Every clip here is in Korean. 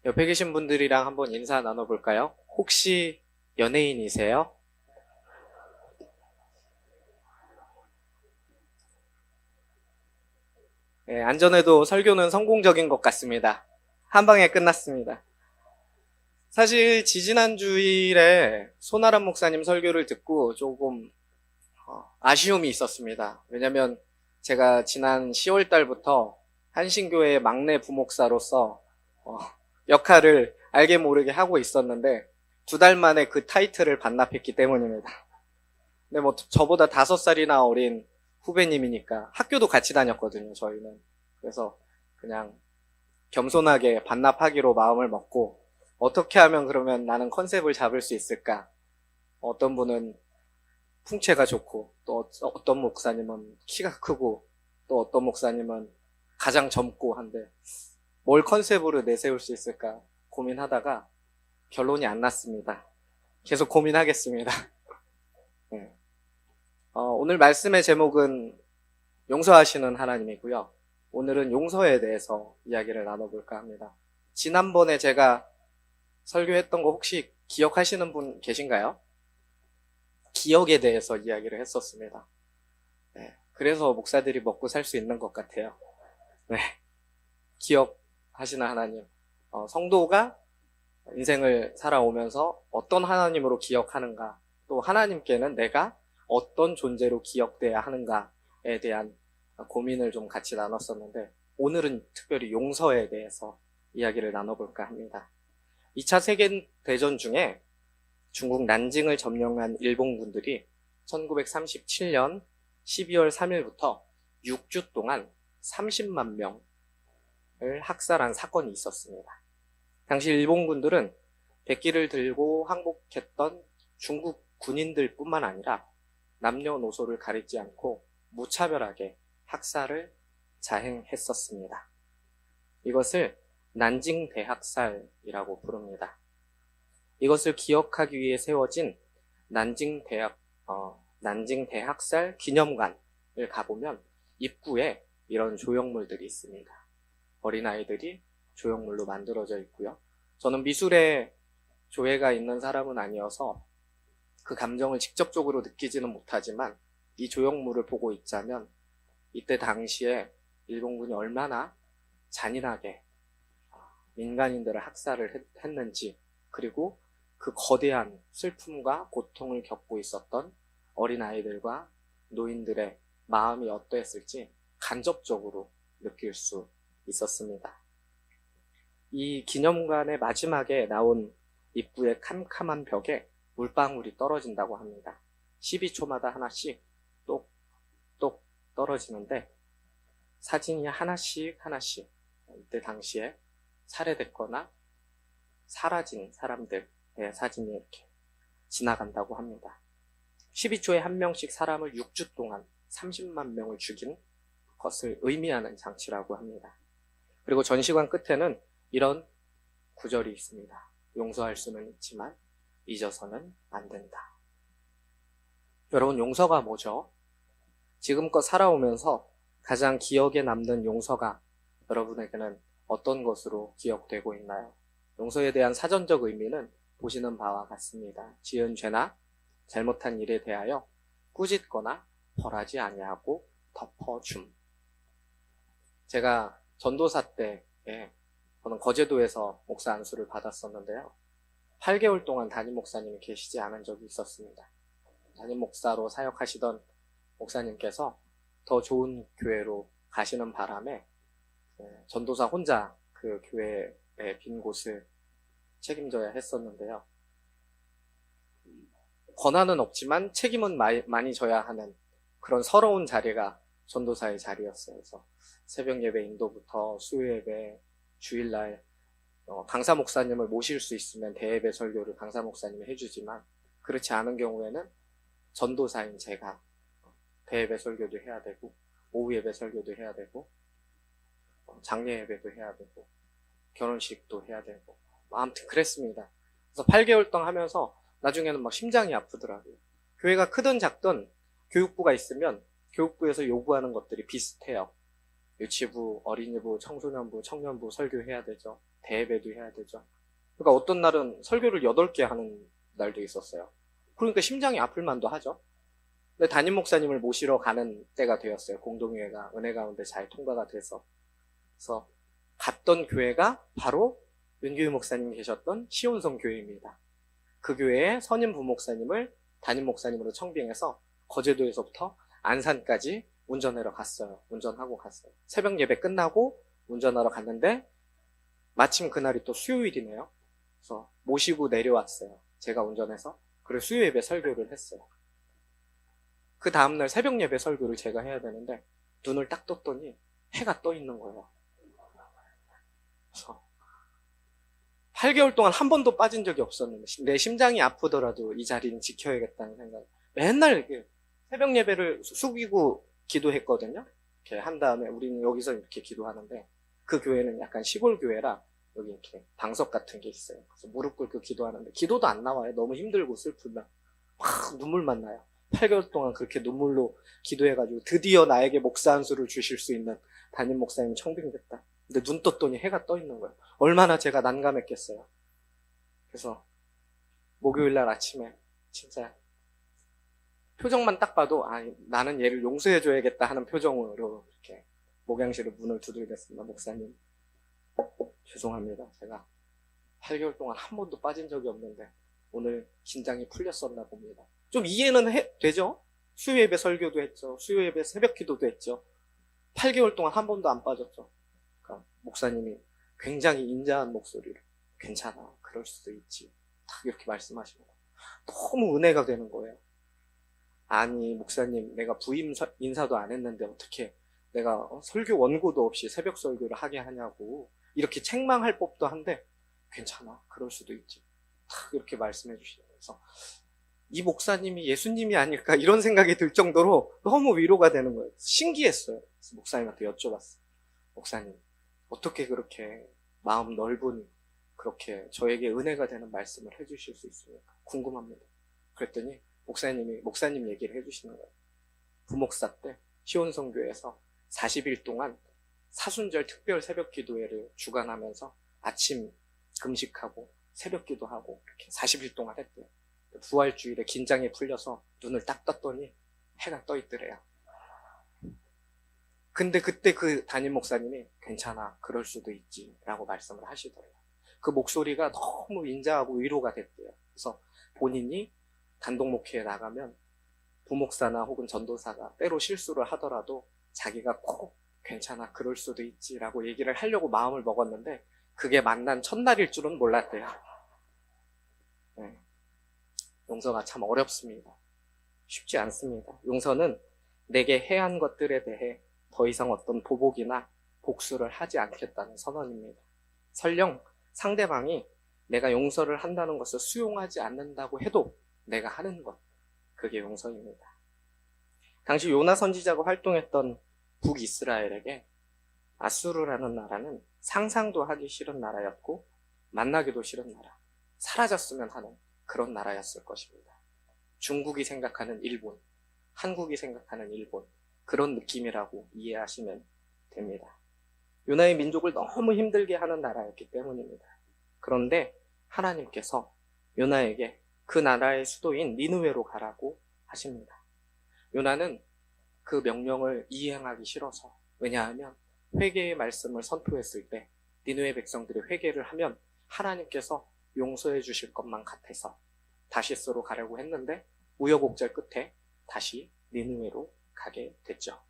옆에 계신 분들이랑 한번 인사 나눠볼까요? 혹시 연예인이세요? 네, 안전에도 설교는 성공적인 것 같습니다. 한 방에 끝났습니다. 사실 지지난 주일에 손아람 목사님 설교를 듣고 조금 아쉬움이 있었습니다. 왜냐면 제가 지난 10월 달부터 한신교회의 막내 부목사로서 어, 역할을 알게 모르게 하고 있었는데 2달 만에 그 타이틀을 반납했기 때문입니다. 근데 뭐 저보다 5살이나 어린 후배님이니까 학교도 같이 다녔거든요, 저희는. 그래서 그냥 겸손하게 반납하기로 마음을 먹고 어떻게 하면 그러면 나는 컨셉을 잡을 수 있을까? 어떤 분은 풍채가 좋고 또 어떤 목사님은 키가 크고 또 어떤 목사님은 가장 젊고 한데 뭘 컨셉으로 내세울 수 있을까 고민하다가 결론이 안 났습니다. 계속 고민하겠습니다. 네. 오늘 말씀의 제목은 용서하시는 하나님이고요. 오늘은 용서에 대해서 이야기를 나눠볼까 합니다. 지난번에 제가 설교했던 거 혹시 기억하시는 분 계신가요? 기억에 대해서 이야기를 했었습니다. 네, 그래서 목사들이 먹고 살 수 있는 것 같아요. 네, 기억하시는 하나님. 성도가 인생을 살아오면서 어떤 하나님으로 기억하는가, 또 하나님께는 내가 어떤 존재로 기억돼야 하는가에 대한 고민을 좀 같이 나눴었는데, 오늘은 특별히 용서에 대해서 이야기를 나눠볼까 합니다. 2차 세계대전 중에 중국 난징을 점령한 일본군들이 1937년 12월 3일부터 6주 동안 30만 명을 학살한 사건이 있었습니다. 당시 일본군들은 백기를 들고 항복했던 중국 군인들 뿐만 아니라 남녀노소를 가리지 않고 무차별하게 학살을 자행했었습니다. 이것을 난징 대학살이라고 부릅니다. 이것을 기억하기 위해 세워진 난징 대학살 기념관을 가보면 입구에 이런 조형물들이 있습니다. 어린아이들이 조형물로 만들어져 있고요. 저는 미술에 조예가 있는 사람은 아니어서 그 감정을 직접적으로 느끼지는 못하지만 이 조형물을 보고 있자면 이때 당시에 일본군이 얼마나 잔인하게 민간인들을 학살을 했는지, 그리고 그 거대한 슬픔과 고통을 겪고 있었던 어린아이들과 노인들의 마음이 어떠했을지 간접적으로 느낄 수 있었습니다. 이 기념관의 마지막에 나온 입구의 캄캄한 벽에 물방울이 떨어진다고 합니다. 12초마다 하나씩 똑똑 떨어지는데 사진이 하나씩 이때 당시에 살해됐거나 사라진 사람들의 사진이 이렇게 지나간다고 합니다. 12초에 한 명씩 사람을 6주 동안 30만 명을 죽인 것을 의미하는 장치라고 합니다. 그리고 전시관 끝에는 이런 구절이 있습니다. 용서할 수는 있지만 잊어서는 안 된다. 여러분, 용서가 뭐죠? 지금껏 살아오면서 가장 기억에 남는 용서가 여러분에게는 어떤 것으로 기억되고 있나요? 용서에 대한 사전적 의미는 보시는 바와 같습니다. 지은 죄나 잘못한 일에 대하여 꾸짖거나 벌하지 아니하고 덮어줌. 제가 전도사 때에 저는 거제도에서 목사 안수를 받았었는데요. 8개월 동안 담임 목사님이 계시지 않은 적이 있었습니다. 담임 목사로 사역하시던 목사님께서 더 좋은 교회로 가시는 바람에 전도사 혼자 그 교회의 빈 곳을 책임져야 했었는데요. 권한은 없지만 책임은 많이 져야 하는 그런 서러운 자리가 전도사의 자리였어요. 그래서 새벽 예배 인도부터 수요 예배, 주일날 강사 목사님을 모실 수 있으면 대예배 설교를 강사 목사님이 해주지만 그렇지 않은 경우에는 전도사인 제가 대예배 설교도 해야 되고 오후 예배 설교도 해야 되고 장례 예배도 해야 되고 결혼식도 해야 되고 아무튼 그랬습니다. 그래서 8개월 동안 하면서 나중에는 막 심장이 아프더라고요. 교회가 크든 작든 교육부가 있으면 교육부에서 요구하는 것들이 비슷해요. 유치부, 어린이부, 청소년부, 청년부 설교해야 되죠. 대예배도 해야 되죠. 그러니까 어떤 날은 설교를 8개 하는 날도 있었어요. 그러니까 심장이 아플 만도 하죠. 근데 담임 목사님을 모시러 가는 때가 되었어요. 공동회가 은혜 가운데 잘 통과가 돼서. 그래서 갔던 교회가 바로 윤규희 목사님 계셨던 시온성 교회입니다. 그 교회의 선임 부목사님을 담임 목사님으로 청빙해서 거제도에서부터 안산까지 운전하러 갔어요. 운전하고 갔어요. 새벽 예배 끝나고 운전하러 갔는데 마침 그날이 또 수요일이네요. 그래서 모시고 내려왔어요. 제가 운전해서. 그리고 수요 예배 설교를 했어요. 그 다음날 새벽 예배 설교를 제가 해야 되는데 눈을 딱 떴더니 해가 떠 있는 거예요. 그래서 8개월 동안 한 번도 빠진 적이 없었는데 내 심장이 아프더라도 이 자리는 지켜야겠다는 생각. 맨날 이렇게 새벽 예배를 숙이고 기도했거든요. 이렇게 한 다음에 우리는 여기서 이렇게 기도하는데 그 교회는 약간 시골 교회라 여기 이렇게 방석 같은 게 있어요. 그래서 무릎 꿇고 기도하는데 기도도 안 나와요. 너무 힘들고 슬프면 막 눈물만 나요. 8개월 동안 그렇게 눈물로 기도해가지고 드디어 나에게 목사 한 수를 주실 수 있는 담임 목사님 청빙됐다. 근데 눈 떴더니 해가 떠 있는 거예요. 얼마나 제가 난감했겠어요. 그래서 목요일 날 아침에 진짜 표정만 딱 봐도 나는 얘를 용서해줘야겠다 하는 표정으로 이렇게 목양실의 문을 두들겼습니다. 목사님 죄송합니다. 제가 8개월 동안 한 번도 빠진 적이 없는데 오늘 긴장이 풀렸었나 봅니다. 좀 이해는 되죠? 수요예배 설교도 했죠. 수요예배 새벽 기도도 했죠. 8개월 동안 한 번도 안 빠졌죠. 그러니까 목사님이 굉장히 인자한 목소리로 괜찮아, 그럴 수도 있지, 딱 이렇게 말씀하시는 거예요. 너무 은혜가 되는 거예요. 아니 목사님, 내가 부임 인사도 안 했는데 어떻게 내가 설교 원고도 없이 새벽 설교를 하게 하냐고 이렇게 책망할 법도 한데 괜찮아, 그럴 수도 있지, 딱 이렇게 말씀해 주시면서 이 목사님이 예수님이 아닐까 이런 생각이 들 정도로 너무 위로가 되는 거예요. 신기했어요. 그래서 목사님한테 여쭤봤어요. 목사님, 어떻게 그렇게 마음 넓은 그렇게 저에게 은혜가 되는 말씀을 해주실 수 있습니까? 궁금합니다. 그랬더니 목사님 얘기를 해주시는 거예요. 부목사 때 시온성교에서 40일 동안 사순절 특별 새벽 기도회를 주관하면서 아침 금식하고 새벽 기도하고 이렇게 40일 동안 했대요. 부활주일에 긴장이 풀려서 눈을 딱 떴더니 해가 떠 있더래요. 근데 그때 그 담임 목사님이 괜찮아, 그럴 수도 있지 라고 말씀을 하시더래요. 그 목소리가 너무 인자하고 위로가 됐대요. 그래서 본인이 단독 목회에 나가면 부목사나 혹은 전도사가 때로 실수를 하더라도 자기가 꼭 괜찮아, 그럴 수도 있지 라고 얘기를 하려고 마음을 먹었는데 그게 만난 첫날일 줄은 몰랐대요. 네. 용서가 참 어렵습니다. 쉽지 않습니다. 용서는 내게 해한 것들에 대해 더 이상 어떤 보복이나 복수를 하지 않겠다는 선언입니다. 설령 상대방이 내가 용서를 한다는 것을 수용하지 않는다고 해도 내가 하는 것, 그게 용서입니다. 당시 요나 선지자가 활동했던 북이스라엘에게 아수르라는 나라는 상상도 하기 싫은 나라였고 만나기도 싫은 나라, 사라졌으면 하는 그런 나라였을 것입니다. 중국이 생각하는 일본, 한국이 생각하는 일본, 그런 느낌이라고 이해하시면 됩니다. 요나의 민족을 너무 힘들게 하는 나라였기 때문입니다. 그런데 하나님께서 요나에게 그 나라의 수도인 니느웨로 가라고 하십니다. 요나는 그 명령을 이행하기 싫어서, 왜냐하면 회개의 말씀을 선포했을 때 니느웨 백성들이 회개를 하면 하나님께서 용서해 주실 것만 같아서 다시스로 가려고 했는데 우여곡절 끝에 다시 니느웨로 가게 됐죠.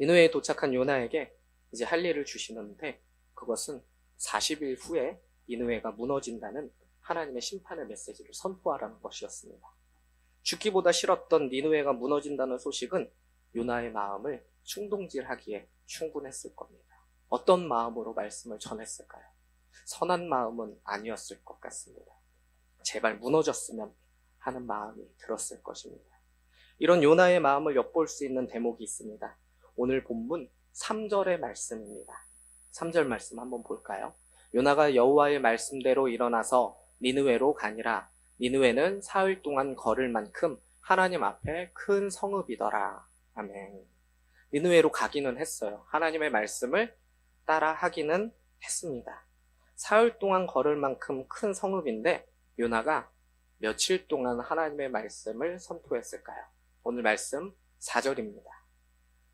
니느웨에 도착한 요나에게 이제 할 일을 주시는데 그것은 40일 후에 니느웨가 무너진다는 하나님의 심판의 메시지를 선포하라는 것이었습니다. 죽기보다 싫었던 니느웨가 무너진다는 소식은 요나의 마음을 충동질하기에 충분했을 겁니다. 어떤 마음으로 말씀을 전했을까요? 선한 마음은 아니었을 것 같습니다. 제발 무너졌으면 하는 마음이 들었을 것입니다. 이런 요나의 마음을 엿볼 수 있는 대목이 있습니다. 오늘 본문 3절의 말씀입니다. 3절 말씀 한번 볼까요? 요나가 여호와의 말씀대로 일어나서 니느웨로 가니라. 니느웨는 사흘 동안 걸을 만큼 하나님 앞에 큰 성읍이더라. 아멘. 니느웨로 가기는 했어요. 하나님의 말씀을 따라 하기는 했습니다. 사흘 동안 걸을 만큼 큰 성읍인데 요나가 며칠 동안 하나님의 말씀을 선포했을까요? 오늘 말씀 4절입니다.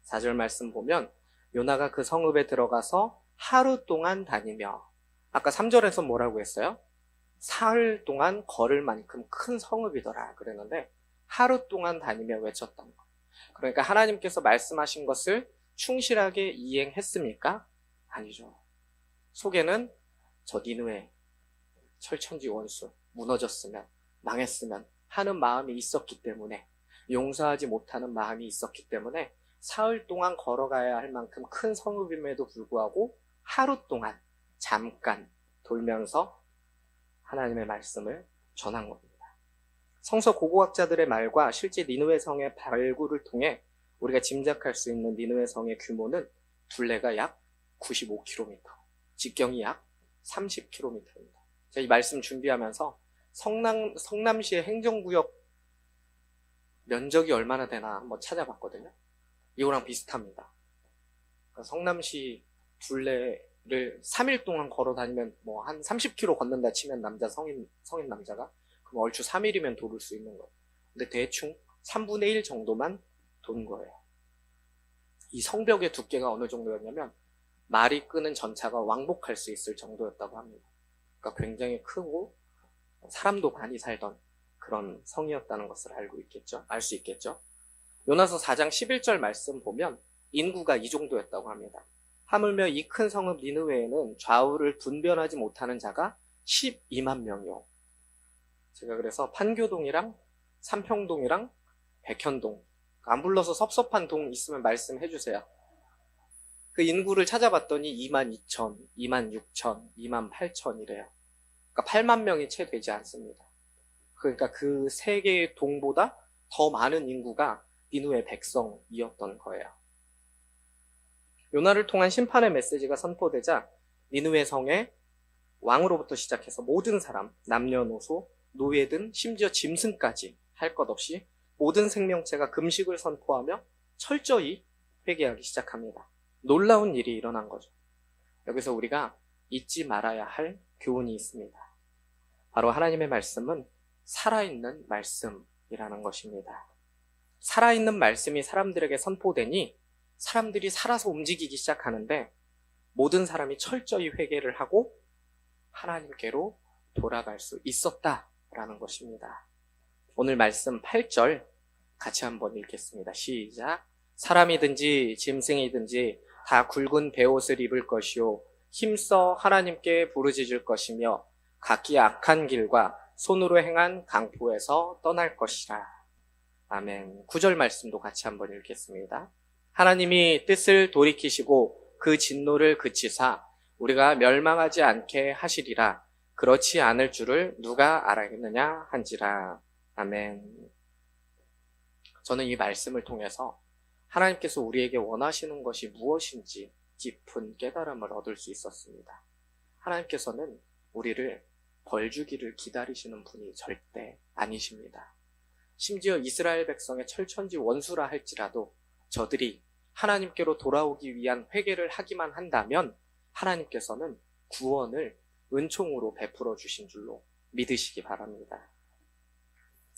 4절 말씀 보면 요나가 그 성읍에 들어가서 하루 동안 다니며, 아까 3절에서 뭐라고 했어요? 사흘 동안 걸을 만큼 큰 성읍이더라 그랬는데 하루 동안 다니며 외쳤던 것. 그러니까 하나님께서 말씀하신 것을 충실하게 이행했습니까? 아니죠. 속에는 저 니느웨 철천지 원수 무너졌으면, 망했으면 하는 마음이 있었기 때문에, 용서하지 못하는 마음이 있었기 때문에 사흘 동안 걸어가야 할 만큼 큰 성읍임에도 불구하고 하루 동안 잠깐 돌면서 하나님의 말씀을 전한 겁니다. 성서 고고학자들의 말과 실제 니느웨 성의 발굴을 통해 우리가 짐작할 수 있는 니느웨 성의 규모는 둘레가 약 95km, 직경이 약 30km입니다. 제가 이 말씀 준비하면서 성남시의 행정구역 면적이 얼마나 되나 한번 찾아봤거든요. 이거랑 비슷합니다. 그러니까 성남시 둘레를 3일 동안 걸어 다니면 뭐 한 30km 걷는다 치면 성인 남자가, 그럼 얼추 3일이면 도를 수 있는 거예요. 근데 대충 3분의 1 정도만 돈 거예요. 이 성벽의 두께가 어느 정도였냐면 말이 끄는 전차가 왕복할 수 있을 정도였다고 합니다. 그러니까 굉장히 크고 사람도 많이 살던 그런 성이었다는 것을 알 수 있겠죠. 요나서 4장 11절 말씀 보면 인구가 이 정도였다고 합니다. 하물며 이 큰 성읍 니느웨에는 좌우를 분별하지 못하는 자가 12만 명이요. 제가 그래서 판교동이랑 삼평동이랑 백현동, 안 불러서 섭섭한 동 있으면 말씀해 주세요. 그 인구를 찾아봤더니 2만 2천, 2만 6천, 2만 8천이래요. 그러니까 8만 명이 채 되지 않습니다. 그러니까 그 세 개의 동보다 더 많은 인구가 니느웨 백성이었던 거예요. 요나를 통한 심판의 메시지가 선포되자 니느웨 성의 왕으로부터 시작해서 모든 사람, 남녀노소, 노예든 심지어 짐승까지 할 것 없이 모든 생명체가 금식을 선포하며 철저히 회개하기 시작합니다. 놀라운 일이 일어난 거죠. 여기서 우리가 잊지 말아야 할 교훈이 있습니다. 바로 하나님의 말씀은 살아있는 말씀이라는 것입니다. 살아있는 말씀이 사람들에게 선포되니 사람들이 살아서 움직이기 시작하는데 모든 사람이 철저히 회개를 하고 하나님께로 돌아갈 수 있었다라는 것입니다. 오늘 말씀 8절 같이 한번 읽겠습니다. 시작. 사람이든지 짐승이든지 다 굵은 베옷을 입을 것이요 힘써 하나님께 부르짖을 것이며 각기 악한 길과 손으로 행한 강포에서 떠날 것이라. 아멘. 9절 말씀도 같이 한번 읽겠습니다. 하나님이 뜻을 돌이키시고 그 진노를 그치사 우리가 멸망하지 않게 하시리라. 그렇지 않을 줄을 누가 알았느냐 한지라. 아멘. 저는 이 말씀을 통해서 하나님께서 우리에게 원하시는 것이 무엇인지 깊은 깨달음을 얻을 수 있었습니다. 하나님께서는 우리를 벌 주기를 기다리시는 분이 절대 아니십니다. 심지어 이스라엘 백성의 철천지 원수라 할지라도 저들이 하나님께로 돌아오기 위한 회개를 하기만 한다면 하나님께서는 구원을 은총으로 베풀어 주신 줄로 믿으시기 바랍니다.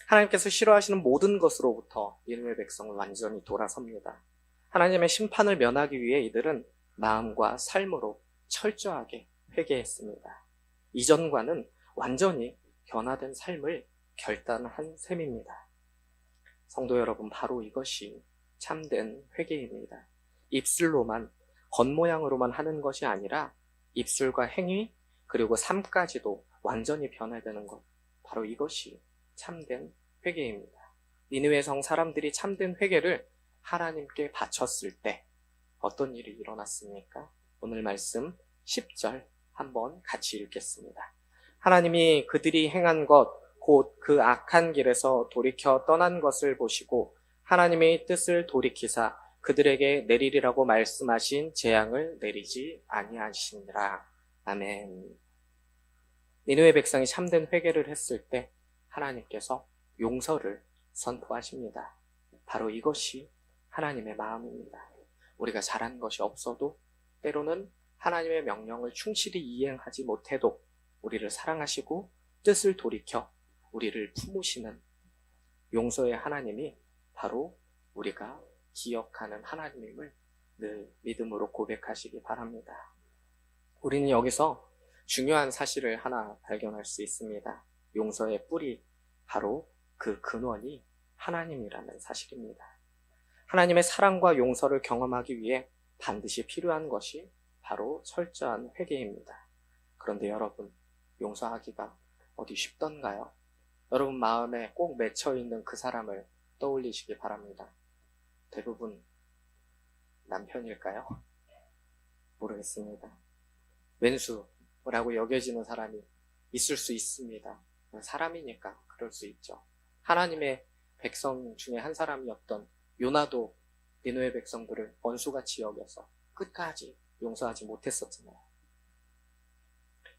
하나님께서 싫어하시는 모든 것으로부터 니느웨 백성은 완전히 돌아섭니다. 하나님의 심판을 면하기 위해 이들은 마음과 삶으로 철저하게 회개했습니다. 이전과는 완전히 변화된 삶을 결단한 셈입니다. 성도 여러분, 바로 이것이 참된 회개입니다. 입술로만, 겉모양으로만 하는 것이 아니라 입술과 행위 그리고 삶까지도 완전히 변화되는 것, 바로 이것이 참된 회개입니다. 니느웨 성 사람들이 참된 회개를 하나님께 바쳤을 때 어떤 일이 일어났습니까? 오늘 말씀 10절 한번 같이 읽겠습니다. 하나님이 그들이 행한 것 곧 그 악한 길에서 돌이켜 떠난 것을 보시고 하나님의 뜻을 돌이키사 그들에게 내리리라고 말씀하신 재앙을 내리지 아니하시니라. 아멘. 니느웨 백성이 참된 회개를 했을 때 하나님께서 용서를 선포하십니다. 바로 이것이 하나님의 마음입니다. 우리가 잘한 것이 없어도 때로는 하나님의 명령을 충실히 이행하지 못해도 우리를 사랑하시고 뜻을 돌이켜 우리를 품으시는 용서의 하나님이 바로 우리가 기억하는 하나님임을 늘 믿음으로 고백하시기 바랍니다. 우리는 여기서 중요한 사실을 하나 발견할 수 있습니다. 용서의 뿌리, 바로 그 근원이 하나님이라는 사실입니다. 하나님의 사랑과 용서를 경험하기 위해 반드시 필요한 것이 바로 철저한 회개입니다. 그런데 여러분, 용서하기가 어디 쉽던가요? 여러분 마음에 꼭 맺혀있는 그 사람을 떠올리시기 바랍니다. 대부분 남편일까요? 모르겠습니다. 왼수라고 여겨지는 사람이 있을 수 있습니다. 사람이니까 그럴 수 있죠. 하나님의 백성 중에 한 사람이었던 요나도 니느웨 백성들을 원수같이 여겨서 끝까지 용서하지 못했었잖아요.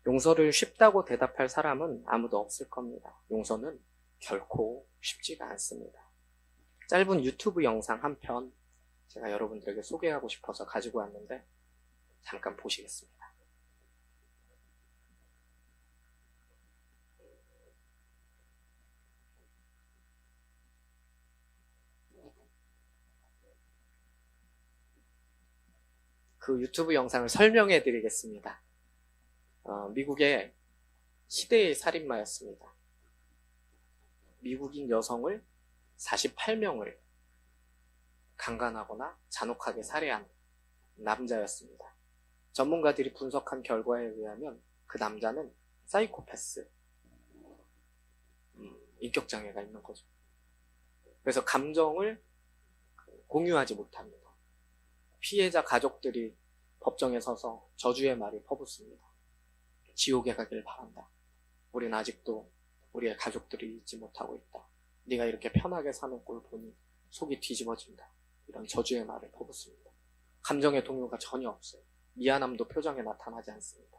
용서를 쉽다고 대답할 사람은 아무도 없을 겁니다. 용서는 결코 쉽지가 않습니다. 짧은 유튜브 영상 한 편 제가 여러분들에게 소개하고 싶어서 가지고 왔는데 잠깐 보시겠습니다. 그 유튜브 영상을 설명해 드리겠습니다. 미국의 시대의 살인마였습니다. 미국인 여성을 48명을 강간하거나 잔혹하게 살해한 남자였습니다. 전문가들이 분석한 결과에 의하면 그 남자는 사이코패스, 인격장애가 있는 거죠. 그래서 감정을 공유하지 못합니다. 피해자 가족들이 법정에 서서 저주의 말을 퍼붓습니다. 지옥에 가길 바란다. 우린 아직도 우리의 가족들이 잊지 못하고 있다. 네가 이렇게 편하게 사는 꼴 보니 속이 뒤집어진다. 이런 저주의 말을 퍼붓습니다. 감정의 동요가 전혀 없어요. 미안함도 표정에 나타나지 않습니다.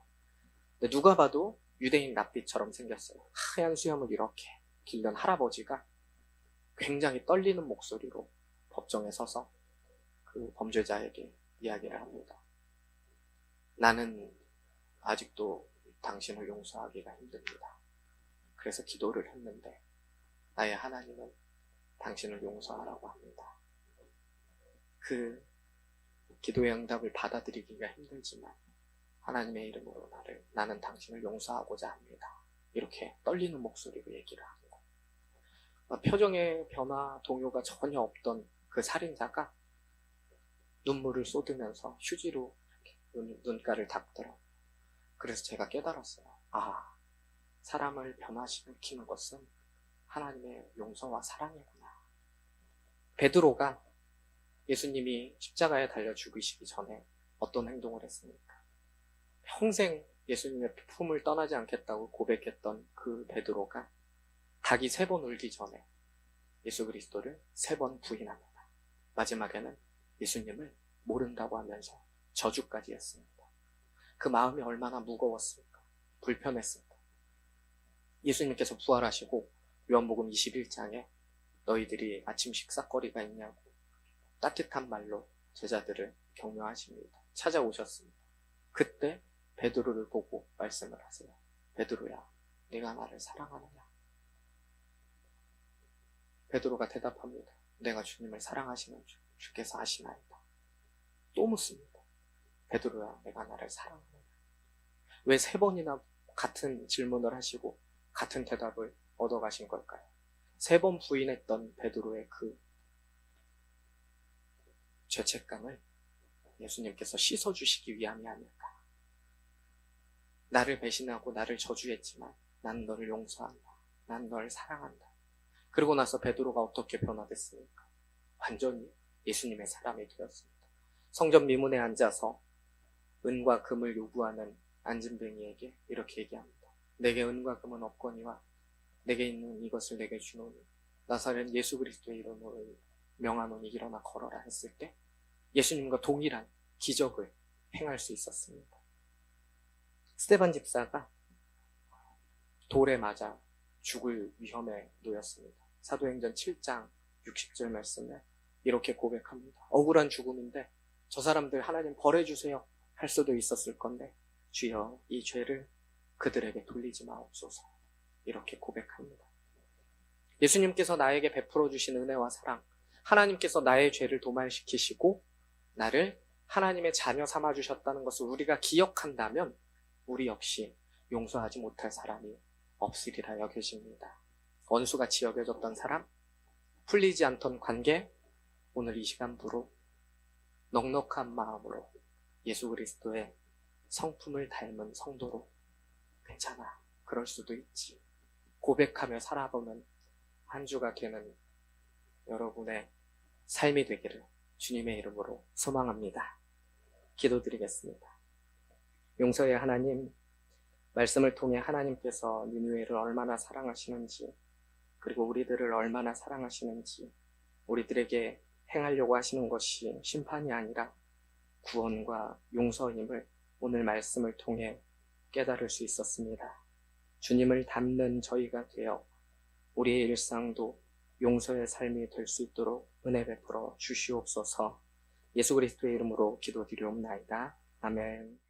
근데 누가 봐도 유대인 랍비처럼 생겼어요. 하얀 수염을 이렇게 길른 할아버지가 굉장히 떨리는 목소리로 법정에 서서 그 범죄자에게 이야기를 합니다. 나는 아직도 당신을 용서하기가 힘듭니다. 그래서 기도를 했는데 나의 하나님은 당신을 용서하라고 합니다. 그 기도의 응답을 받아들이기가 힘들지만 하나님의 이름으로 나는 당신을 용서하고자 합니다. 이렇게 떨리는 목소리로 얘기를 하고, 표정의 변화, 동요가 전혀 없던 그 살인자가 눈물을 쏟으면서 휴지로 이렇게 눈가를 닦더라고요. 그래서 제가 깨달았어요. 사람을 변화시키는 것은 하나님의 용서와 사랑이구나. 베드로가 예수님이 십자가에 달려 죽으시기 전에 어떤 행동을 했습니까? 평생 예수님의 품을 떠나지 않겠다고 고백했던 그 베드로가 닭이 3번 울기 전에 예수 그리스도를 3번 부인합니다. 마지막에는 예수님을 모른다고 하면서 저주까지 했습니다. 그 마음이 얼마나 무거웠을까, 불편했을까. 예수님께서 부활하시고 요한복음 21장에 너희들이 아침 식사거리가 있냐고 따뜻한 말로 제자들을 격려하십니다. 찾아오셨습니다. 그때 베드로를 보고 말씀을 하세요. 베드로야, 네가 나를 사랑하느냐? 베드로가 대답합니다. 내가 주님을 사랑하시는 줄 주께서 아시나이다. 또 묻습니다. 베드로야, 내가 나를 사랑하느냐? 왜 3번이나 같은 질문을 하시고 같은 대답을 얻어가신 걸까요? 3번 부인했던 베드로의 그 죄책감을 예수님께서 씻어주시기 위함이 아닐까. 나를 배신하고 나를 저주했지만 난 너를 용서한다. 난 너를 사랑한다. 그러고 나서 베드로가 어떻게 변화됐습니까? 완전히 예수님의 사람이 되었습니다. 성전 미문에 앉아서 은과 금을 요구하는 안진뱅이에게 이렇게 얘기합니다. 내게 은과 금은 없거니와 내게 있는 이것을 내게 주노니 나사렛 예수 그리스도의 이름으로 명하노니 일어나 걸어라 했을 때 예수님과 동일한 기적을 행할 수 있었습니다. 스데반 집사가 돌에 맞아 죽을 위험에 놓였습니다. 사도행전 7장 60절 말씀에 이렇게 고백합니다. 억울한 죽음인데 저 사람들 하나님 벌해주세요 할 수도 있었을 건데, 주여 이 죄를 그들에게 돌리지 마옵소서, 이렇게 고백합니다. 예수님께서 나에게 베풀어 주신 은혜와 사랑, 하나님께서 나의 죄를 도말시키시고 나를 하나님의 자녀 삼아 주셨다는 것을 우리가 기억한다면 우리 역시 용서하지 못할 사람이 없으리라 여겨집니다. 원수같이 여겨졌던 사람, 풀리지 않던 관계, 오늘 이 시간부로 넉넉한 마음으로 예수 그리스도의 성품을 닮은 성도로, 괜찮아, 그럴 수도 있지, 고백하며 살아보는 한 주가 되는 여러분의 삶이 되기를 주님의 이름으로 소망합니다. 기도드리겠습니다. 용서의 하나님, 말씀을 통해 하나님께서 니느웨를 얼마나 사랑하시는지, 그리고 우리들을 얼마나 사랑하시는지, 우리들에게 행하려고 하시는 것이 심판이 아니라 구원과 용서임을 오늘 말씀을 통해 깨달을 수 있었습니다. 주님을 닮는 저희가 되어 우리의 일상도 용서의 삶이 될 수 있도록 은혜 베풀어 주시옵소서. 예수 그리스도의 이름으로 기도드리옵나이다. 아멘.